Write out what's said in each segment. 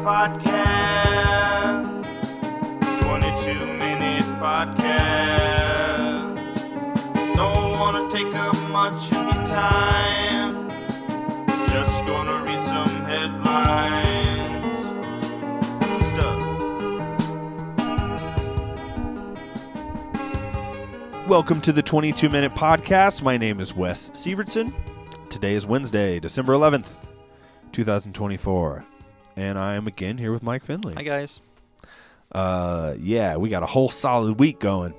podcast. 22-minute podcast. Don't want to take up much of your time. Just gonna read some headlines. Stuff. Welcome to the 22-minute podcast. My name is Wes Sievertson. Today is Wednesday, December 11th, 2024. And I am again here with Mike Finley. Hi, guys. Yeah, we got a whole solid week going.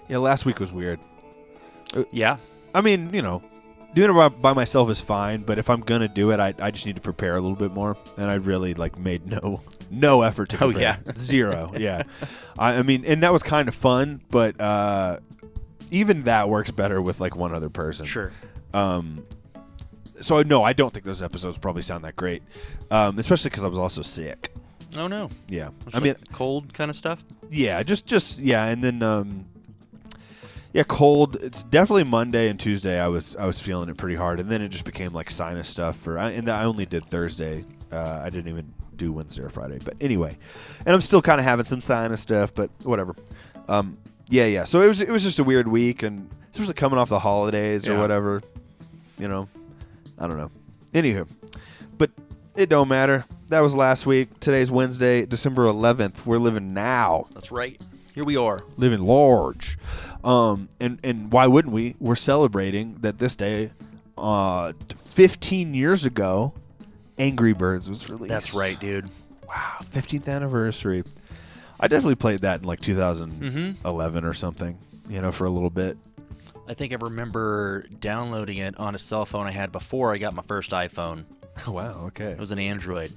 Yeah, last week was weird. Yeah. I mean, you know, doing it by myself is fine, but if I'm going to do it, I just need to prepare a little bit more. And I really, made no effort to prepare. Oh, yeah. Zero, yeah. I mean, and that was kind of fun, but even that works better with, one other person. Sure. So, no, I don't think those episodes probably sound that great, especially because I was also sick. Oh, no. Yeah. I mean, cold kind of stuff? Yeah, just yeah, and then cold. It's definitely Monday and Tuesday. I was feeling it pretty hard, and then it just became sinus stuff. And I only did Thursday. I didn't even do Wednesday or Friday. But anyway, and I'm still kind of having some sinus stuff, but whatever. Yeah. So it was just a weird week, and especially coming off the holidays or whatever. You know, I don't know. Anywho, but it don't matter. That was last week. Today's Wednesday, December 11th. We're living now. That's right. Here we are. Living large. And why wouldn't we? We're celebrating that this day, 15 years ago, Angry Birds was released. That's right, dude. Wow, 15th anniversary. I definitely played that in 2011 or something, for a little bit. I think I remember downloading it on a cell phone I had before I got my first iPhone. Oh, wow, okay. It was an Android.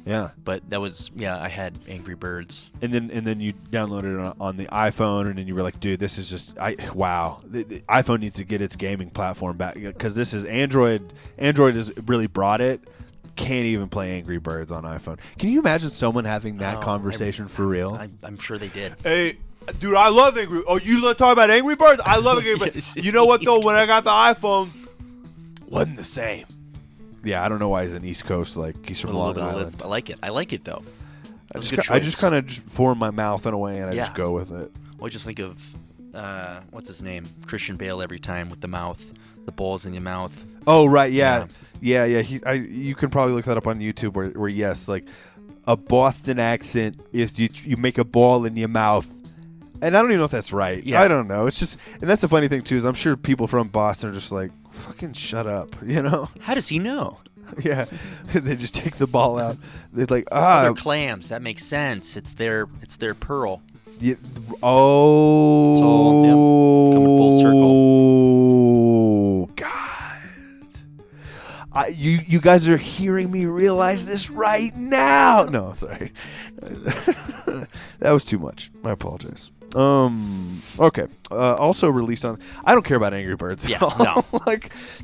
Yeah. But that was, I had Angry Birds. And then you downloaded it on the iPhone, and then you were like, dude, this is just, wow. The iPhone needs to get its gaming platform back, because this is Android. Android has really brought it. Can't even play Angry Birds on iPhone. Can you imagine someone having that conversation for real? I'm sure they did. Hey, dude, I love Angry. Oh, you talk about Angry Birds? I love Angry Birds. You know what though? When I got the iPhone, wasn't the same. Yeah, I don't know why he's an East Coast. He's from Long Island. I like it. I like it though. I just kind of form my mouth in a way, and I just go with it. Well, just think of what's his name, Christian Bale every time with the mouth, the balls in your mouth. Oh right, yeah. You can probably look that up on YouTube where yes, a Boston accent is you make a ball in your mouth. And I don't even know if that's right. Yeah. I don't know. It's just, and that's the funny thing too, is I'm sure people from Boston are just fucking shut up, How does he know? Yeah. They just take the ball out. They're like, they're clams. That makes sense. It's their pearl. Yeah, It's all coming full circle. God. You guys are hearing me realize this right now. No, sorry. That was too much. I apologize. Okay. Also released on. I don't care about Angry Birds. Yeah. No.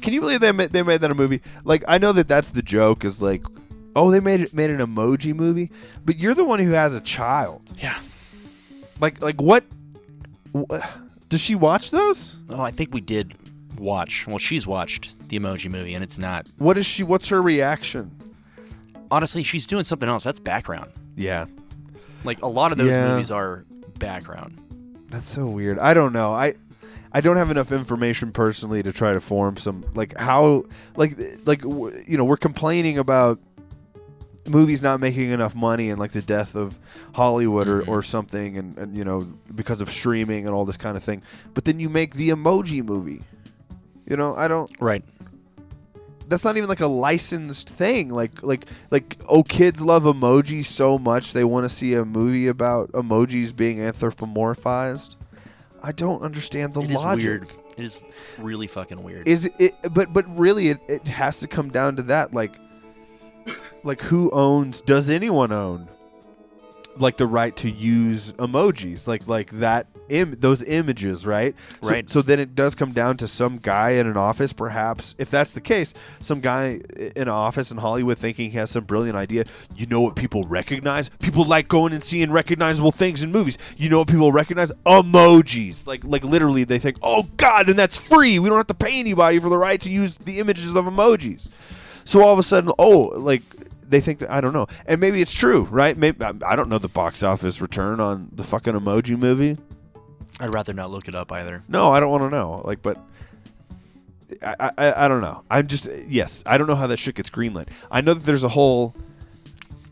Can you believe they made that a movie? I know that's the joke is oh, they made an emoji movie, but you're the one who has a child. Yeah. What? Does she watch those? Oh, I think we did watch. Well, she's watched the Emoji Movie, and it's not. What's her reaction? Honestly, she's doing something else. That's background. Yeah. A lot of those movies are background. That's so weird. I don't know. I don't have enough information personally to try to form some how we're complaining about movies not making enough money and the death of Hollywood or something and because of streaming and all this kind of thing. But then you make the Emoji Movie. I don't. Right. That's not even a licensed thing. Kids love emojis so much they want to see a movie about emojis being anthropomorphized. I don't understand the logic. It is weird. It is really fucking weird. Is it? But really, it has to come down to that. Who owns? Does anyone own? The right to use emojis, that those images, right? Right. So then it does come down to some guy in an office, perhaps. If that's the case, some guy in an office in Hollywood thinking he has some brilliant idea. You know what people recognize? People like going and seeing recognizable things in movies. You know what people recognize? Emojis. Literally, they think, oh God, and that's free. We don't have to pay anybody for the right to use the images of emojis. So all of a sudden, they think that, I don't know, and maybe it's true, right? Maybe I don't know the box office return on the fucking Emoji Movie. I'd rather not look it up either. No, I don't want to know. Like, but I don't know. I'm just I don't know how that shit gets greenlit. I know that there's a whole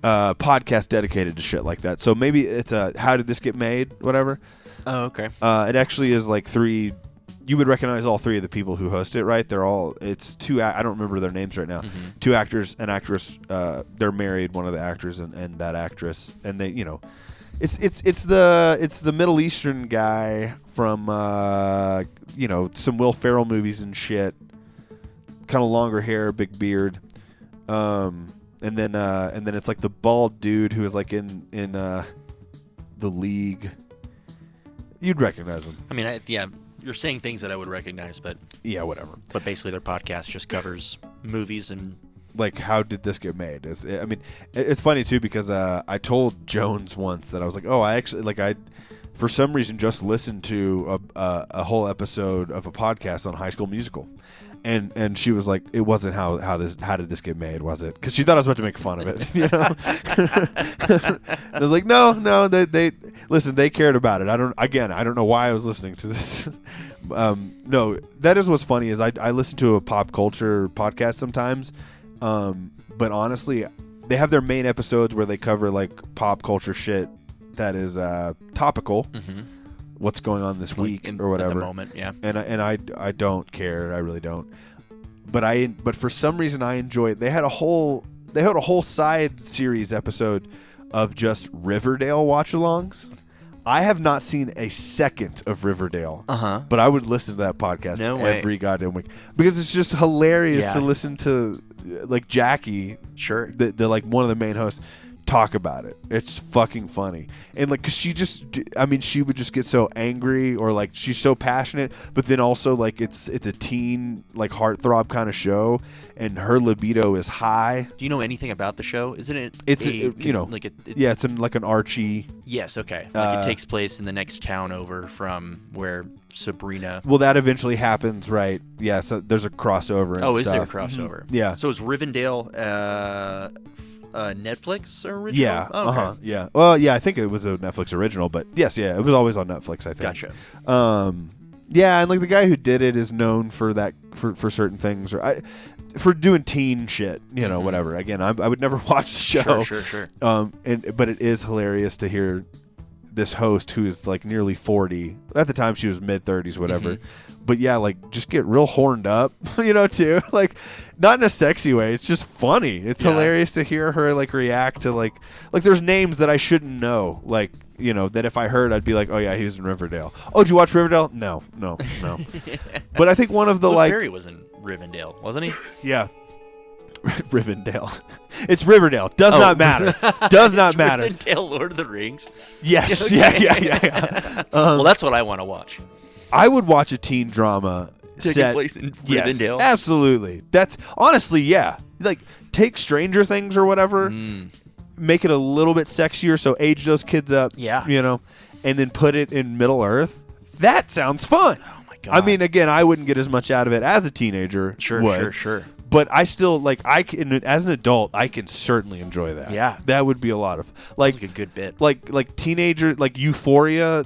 podcast dedicated to shit like that. So maybe it's how did this get made? Whatever. Oh, okay. It actually is like 3. You would recognize all 3 of the people who host it, right? It's 2. I don't remember their names right now. 2 actors, an actress. They're married. One of the actors and that actress, and they, it's the Middle Eastern guy from some Will Ferrell movies and shit. Kind of longer hair, big beard. And then it's like the bald dude who is like in the League. You'd recognize him. I mean, you're saying things that I would recognize, but yeah, whatever. But basically, their podcast just covers movies and like how did this get made? It's funny too because I told Jones once that I was like, oh, I actually for some reason just listened to a whole episode of a podcast on High School Musical. And she was like, it wasn't how did this get made, was it? Because she thought I was about to make fun of it. I was like, no, they listen, they cared about it. I don't know why I was listening to this. No, that is what's funny is I listen to a pop culture podcast sometimes, but honestly, they have their main episodes where they cover like pop culture shit that is topical. What's going on this week or whatever. At the moment, yeah. And I don't care. I really don't. But for some reason I enjoy it. They had a whole side series episode of just Riverdale watch-alongs. I have not seen a second of Riverdale. But I would listen to that podcast every goddamn week because it's just hilarious to listen to like Jackie, sure, the like one of the main hosts, talk about it. It's fucking funny. And like, cause she would just get so angry or like she's so passionate, but then also like it's a teen like heartthrob kind of show and her libido is high. Do you know anything about the show? Isn't it? It's it's in like an Archie. Yes. Okay. Like it takes place in the next town over from where Sabrina. Well, that eventually happens, right? Yeah. So there's a crossover. And is there a crossover? Yeah. So is Rivendell, Netflix original? Yeah. Okay. Yeah. Well, yeah, I think it was a Netflix original, but yes, yeah, it was always on Netflix, I think. Gotcha. Yeah, and like the guy who did it is known for that for certain things or for doing teen shit, whatever. Again, I would never watch the show. Sure. But it is hilarious to hear this host who is like nearly 40. At the time she was mid-30s, whatever. But yeah, like just get real horned up, too. Like not in a sexy way. It's just funny. It's hilarious to hear her like react to like there's names that I shouldn't know. Like, that if I heard I'd be like, "Oh yeah, he was in Riverdale." "Oh, did you watch Riverdale?" No. But I think one of the Luke Perry was in Rivendell, wasn't he? Yeah. Rivendell. It's Riverdale. Does not matter. Does not matter. Rivendell, Lord of the Rings. Yes. Okay. Yeah. Well, that's what I want to watch. I would watch a teen drama taking place in Rivendell. Yes, absolutely. That's honestly, yeah. Like take Stranger Things or whatever, make it a little bit sexier, so age those kids up. Yeah. And then put it in Middle Earth. That sounds fun. Oh my god. I mean, again, I wouldn't get as much out of it as a teenager. Sure. But I still as an adult, I can certainly enjoy that. Yeah, that would be a lot of like a good bit. Like teenager, like Euphoria.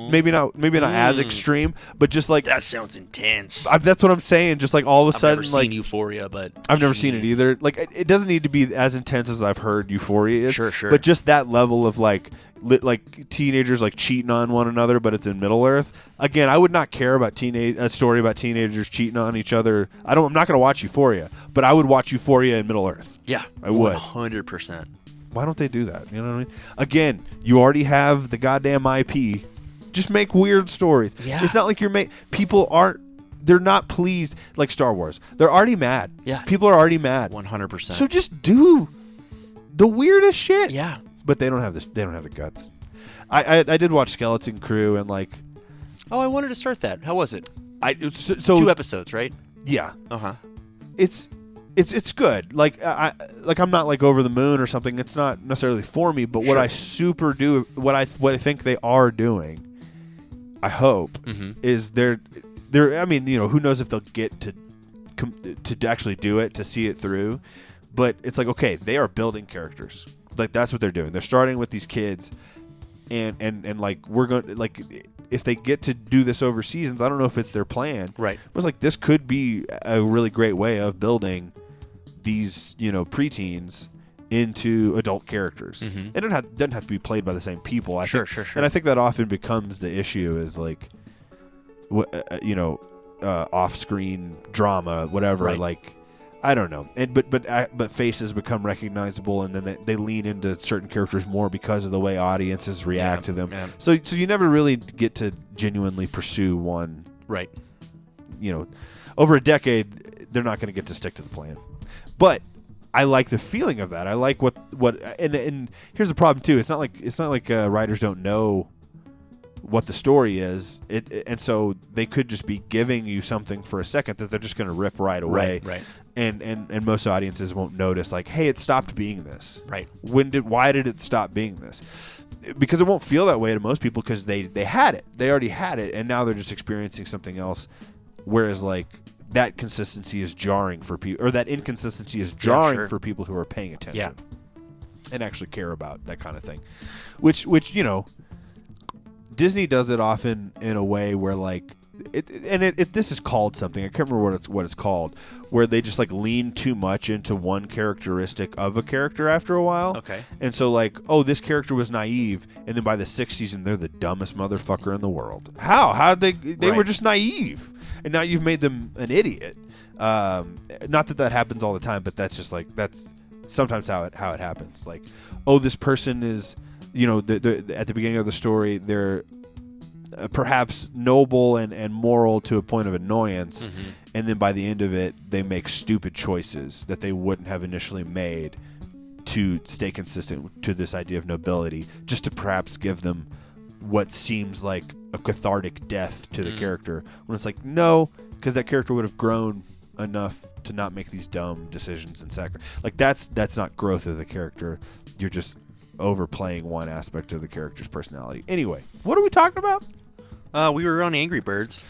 Maybe not as extreme, but just like that sounds intense. That's what I'm saying. Just like all of a sudden, I've never seen Euphoria, but I've never seen it either. Like it doesn't need to be as intense as I've heard Euphoria is. Sure. But just that level of like teenagers like cheating on one another, but it's in Middle Earth. Again, I would not care about a story about teenagers cheating on each other. I'm not going to watch Euphoria, but I would watch Euphoria in Middle Earth. Yeah, I would. 100%. Why don't they do that? You know what I mean? Again, you already have the goddamn IP. Just make weird stories. Yeah. It's not like they're not pleased like Star Wars. They're already mad. Yeah. People are already mad. 100%. So just do the weirdest shit. Yeah. But they don't have this. They don't have the guts. I did watch Skeleton Crew and like. Oh, I wanted to start that. How was it? So 2 episodes, right? Yeah. It's good. Like I'm not like over the moon or something. It's not necessarily for me. But what I what I think they are doing, I hope, is they're. I mean, who knows if they'll get to actually do it, to see it through. But it's like, okay, they are building characters. Like, that's what they're doing. They're starting with these kids, and like, we're going, like, if they get to do this over seasons, I don't know if it's their plan. Right. It was like, this could be a really great way of building these, preteens into adult characters. Mm-hmm. And it doesn't have to be played by the same people. I Sure. think, And I think that often becomes the issue, is like, off-screen drama, whatever. Right. Like, I don't know. And but faces become recognizable, and then they lean into certain characters more because of the way audiences react to them. Yeah. So you never really get to genuinely pursue one. Right. Over a decade, they're not going to get to stick to the plan. But I like the feeling of that. I like what and here's the problem too. It's not like writers don't know what the story is. And so they could just be giving you something for a second that they're just going to rip right away. Right. And most audiences won't notice, like, hey, it stopped being this. Right. Why did it stop being this? Because it won't feel that way to most people, because they had it. They already had it, and now they're just experiencing something else. Whereas, like, that consistency is jarring for people, or that inconsistency is jarring for people who are paying attention and actually care about that kind of thing. Which Disney does it often in a way where, like, this is called something. I can't remember what it's called, where they just, like, lean too much into one characteristic of a character after a while. Okay. And so, like, oh, this character was naive, and then by the sixth season, they're the dumbest motherfucker in the world. How did they were just naive, and now you've made them an idiot. Not that happens all the time, but that's just, like, that's sometimes how it happens. Like, oh, this person is, at the beginning of the story, they're perhaps noble and moral to a point of annoyance, and then by the end of it, they make stupid choices that they wouldn't have initially made to stay consistent to this idea of nobility, just to perhaps give them what seems like a cathartic death to the character, when it's like, no, because that character would have grown enough to not make these dumb decisions and sacrifice. Like, that's not growth of the character. You're just overplaying one aspect of the character's personality. Anyway, what are we talking about? We were on Angry Birds.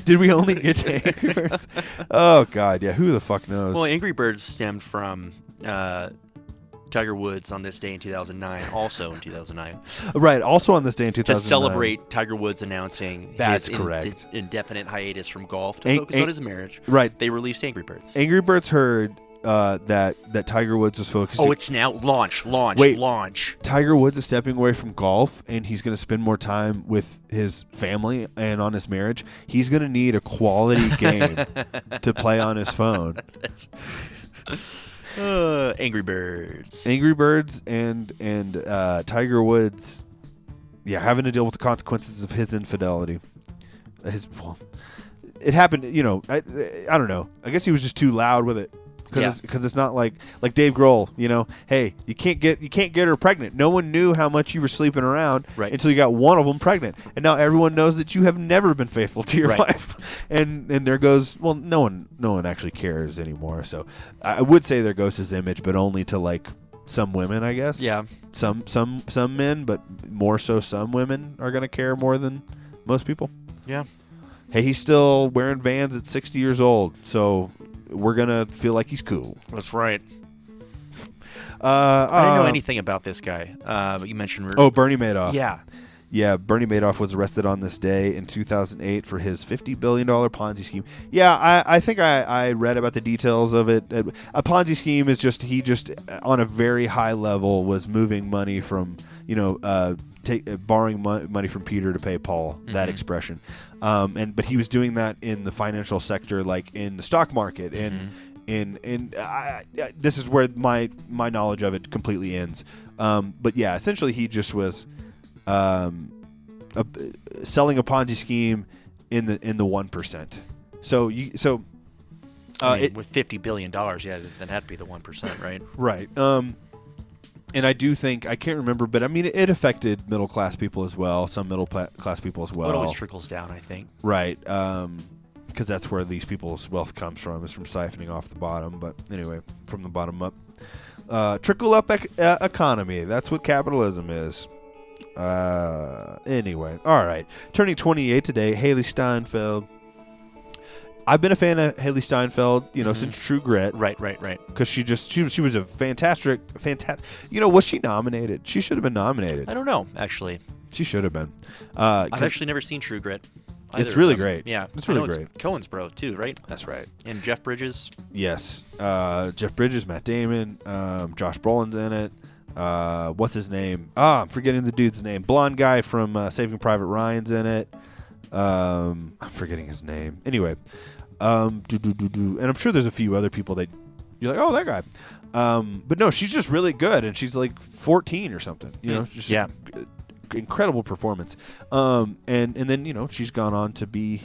Did we only get to Angry Birds? Oh, God, yeah. Who the fuck knows? Well, Angry Birds stemmed from Tiger Woods on this day in 2009, also in 2009. Right, also on this day in 2009. To celebrate Tiger Woods announcing That's his correct. indefinite hiatus from golf to focus on his marriage. Right. They released Angry Birds. Angry Birds heard that Tiger Woods was focusing. Oh, it's now launch. Tiger Woods is stepping away from golf, and he's going to spend more time with his family and on his marriage. He's going to need a quality game to play on his phone. Angry Birds. Angry Birds and Tiger Woods, having to deal with the consequences of his infidelity. It happened. I don't know. I guess he was just too loud with it. Because it's not like Dave Grohl, hey, you can't get her pregnant. No one knew how much you were sleeping around until you got one of them pregnant, and now everyone knows that you have never been faithful to your wife. And there goes, well, no one actually cares anymore. So I would say there goes his image, but only to, like, some women, I guess. Yeah. Some men, but more so some women are gonna care more than most people. Yeah. Hey, he's still wearing Vans at 60 years old, so we're gonna feel like he's cool. That's right. I didn't know anything about this guy. But you mentioned. Bernie Madoff. Yeah, Bernie Madoff was arrested on this day in 2008 for his $50 billion Ponzi scheme. Yeah, I think I read about the details of it. A Ponzi scheme is he just on a very high level was moving money from borrowing money from Peter to pay Paul. That expression. But he was doing that in the financial sector, like in the stock market, and this is where my knowledge of it completely ends. But yeah, essentially he just was selling a Ponzi scheme in the 1%. So with $50 billion, that had to be the 1%, right? Right. And I do think, I can't remember, but I mean, it affected middle class people as well, some middle class people as well. It always trickles down, I think. Right. Because that's where these people's wealth comes from, is from siphoning off the bottom. But anyway, from the bottom up. Trickle up economy. That's what capitalism is. Anyway. All right. Turning 28 today, Haley Steinfeld. I've been a fan of Haley Steinfeld, since True Grit. Right. Because she was a fantastic. Was she nominated? She should have been nominated. I don't know, actually. She should have been. I've actually never seen True Grit. It's really great. Yeah. It's really I know great. It's Coen's bro, too, right? That's right. And Jeff Bridges. Yes. Jeff Bridges, Matt Damon, Josh Brolin's in it. What's his name? I'm forgetting the dude's name. Blonde guy from Saving Private Ryan's in it. I'm forgetting his name. Anyway, and I'm sure there's a few other people that you're like, oh, that guy. But no, she's just really good, and she's like 14 or something. Just incredible performance. And then she's gone on to be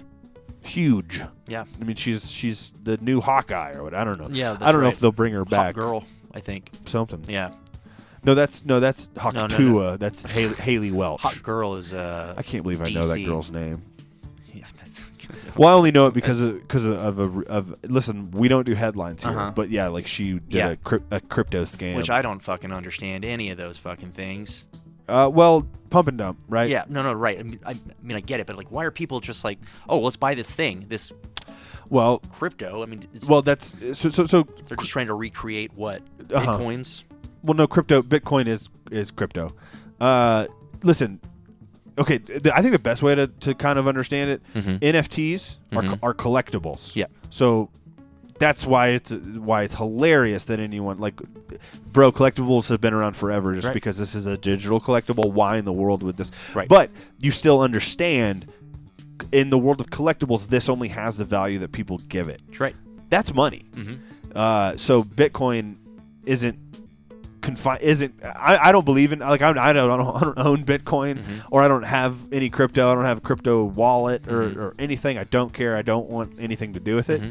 huge. Yeah. I mean, she's the new Hawkeye or what? I don't know. Yeah, that's I don't know right. if they'll bring her back. Hot Girl, I think. Something. Yeah. No, that's Hawktua. No. That's Haley Welch. Hot Girl is I can't believe I know that DC. girl's name. Yeah, that's. Well, I only know it because of listen, we don't do headlines here, Uh-huh. but yeah, like she did a crypto scam. Which I don't fucking understand any of those fucking things. Well, pump and dump, right? Yeah, no, right. I mean, I get it, but like, why are people just like, oh, let's buy this thing, this Well, crypto? I mean, that's so. they're just trying to recreate what Bitcoins. Well, no, Bitcoin is crypto. Listen, okay, I think the best way to kind of understand it, NFTs are collectibles. Yeah. So that's why it's hilarious that anyone like, bro, collectibles have been around forever just because this is a digital collectible. Why in the world would this? Right. But you still understand, in the world of collectibles, this only has the value that people give it. That's right. That's money. So Bitcoin isn't confined. I don't believe in, like, I don't own Bitcoin, or I don't have any crypto. I don't have a crypto wallet or anything. I don't care. I don't want anything to do with it.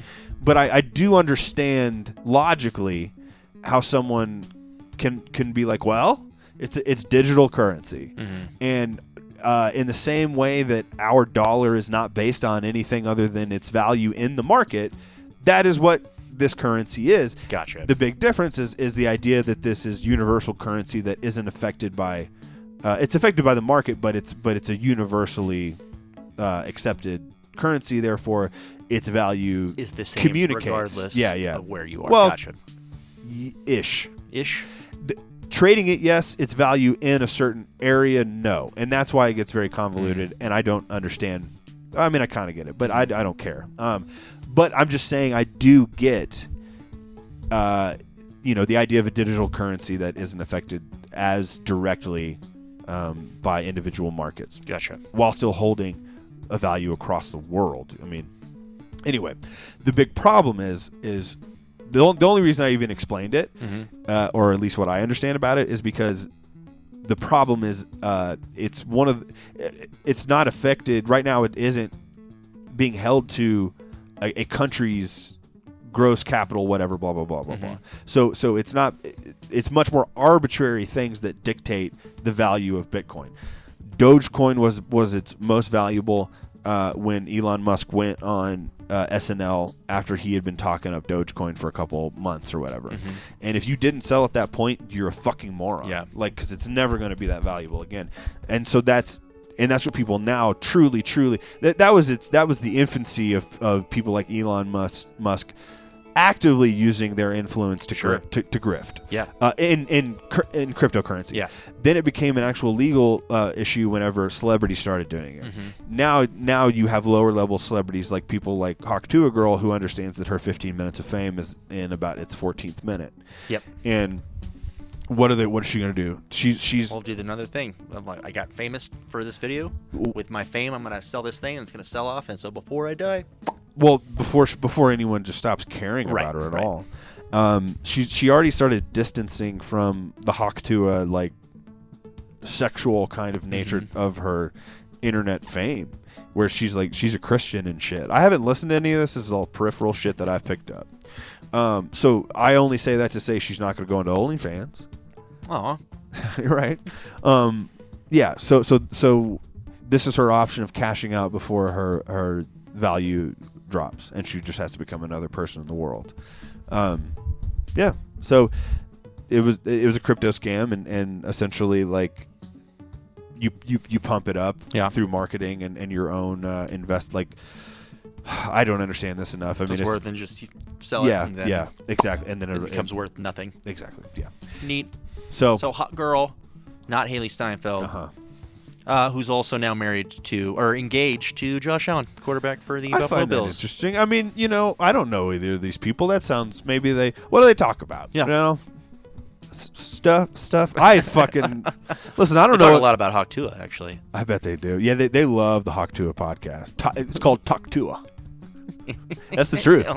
But I do understand logically how someone can be like, well, it's digital currency, and in the same way that our dollar is not based on anything other than its value in the market, that is what this currency is. Gotcha. The big difference is the idea that this is universal currency that isn't affected by it's affected by the market, but it's a universally accepted currency. Therefore, its value is the same communicates. regardless of where you are. Well, Gotcha. Ish. Trading it, yes. Its value in a certain area, no. And that's why it gets very convoluted, and I don't understand. I mean, I kind of get it, but I don't care. But I'm just saying I do get, the idea of a digital currency that isn't affected as directly by individual markets. Gotcha. While still holding a value across the world. I mean, anyway, the big problem is the only reason I even explained it, or at least what I understand about it, is because the problem is it's not affected right now. It isn't being held to a country's gross capital, whatever, blah blah blah blah blah. So it's not. It's much more arbitrary things that dictate the value of Bitcoin. Dogecoin was its most valuable when Elon Musk went on SNL after he had been talking up Dogecoin for a couple months or whatever. And if you didn't sell at that point, you're a fucking moron. Yeah. Like, because it's never going to be that valuable again. And so that's what people now truly that was the infancy of people like Elon Musk actively using their influence to grift. Yeah. In cryptocurrency. Yeah. Then it became an actual legal issue whenever celebrities started doing it. Now you have lower level celebrities like people like Hawktua Girl, who understands that her 15 minutes of fame is in about its 14th minute. Yep. And what is she gonna do? She's I'll do another thing. I'm like, I got famous for this video. With my fame, I'm gonna sell this thing, and it's gonna sell off. And so before I die. Well, before anyone just stops caring about her at all, she already started distancing from the Hawktua like sexual kind of nature of her internet fame, where she's a Christian and shit. I haven't listened to any of this. This is all peripheral shit that I've picked up. So I only say that to say she's not going to go into OnlyFans. Aw. Right. Yeah. So this is her option of cashing out before her value drops, and she just has to become another person in the world. Yeah. So it was a crypto scam, and essentially like you pump it up through marketing and your own invest. Like I don't understand this enough. I mean, It's it's worth and just sell it. yeah, And then yeah, exactly. And then It becomes worth nothing. exactly, yeah. Neat. So, So hot girl, not Haley Steinfeld, who's also now married to or engaged to Josh Allen, quarterback for the I Buffalo find that Bills. interesting. I mean, I don't know either of these people. That sounds maybe what do they talk about? Yeah. Stuff. I fucking listen. I don't We know talk a lot about Hawk Tua, actually. I bet they do. Yeah, they love the Hawk Tua podcast. It's called Talk Tua. That's the truth.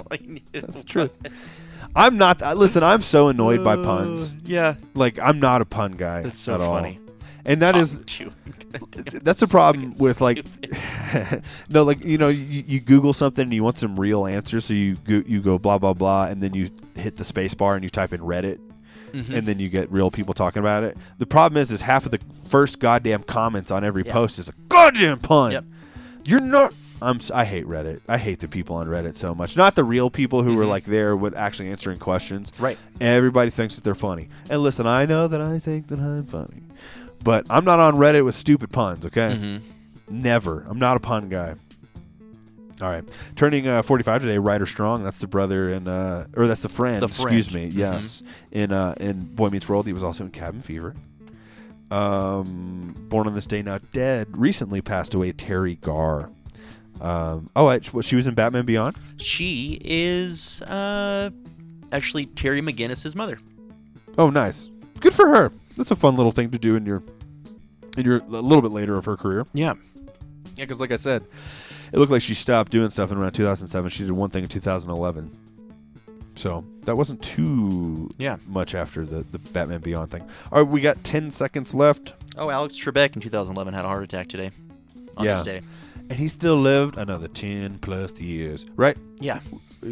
That's the truth. I'm not. Listen, I'm so annoyed by puns. Yeah, Like, I'm not a pun guy. that's so at all. funny. And that is that's the problem with like no, like you Google something and you want some real answers, so you go blah blah blah, and then you hit the space bar and you type in Reddit. Mm-hmm. And then you get real people talking about it. The problem is half of the first goddamn comments on every post is a goddamn pun. Yep. You're not. I hate Reddit. I hate the people on Reddit so much. Not the real people who were like there with actually answering questions. Right. Everybody thinks that they're funny. And listen, I know that I think that I'm funny, but I'm not on Reddit with stupid puns. Okay. Mm-hmm. Never. I'm not a pun guy. All right. Turning 45 today, Ryder Strong. That's the brother or that's the friend. Excuse me. Yes. In Boy Meets World, he was also in Cabin Fever. Born on This Day Not Dead. Recently passed away, Terry Garr. She was in Batman Beyond. She is actually Terry McGinnis's mother. Oh, nice. Good for her. That's a fun little thing to do in your a little bit later of her career. Yeah. Yeah, because like I said, it looked like she stopped doing stuff in around 2007. She did one thing in 2011. So that wasn't too much after the Batman Beyond thing. All right, we got 10 seconds left. Oh, Alex Trebek in 2011 had a heart attack today. On this day. And he still lived another 10 plus years, right? Yeah.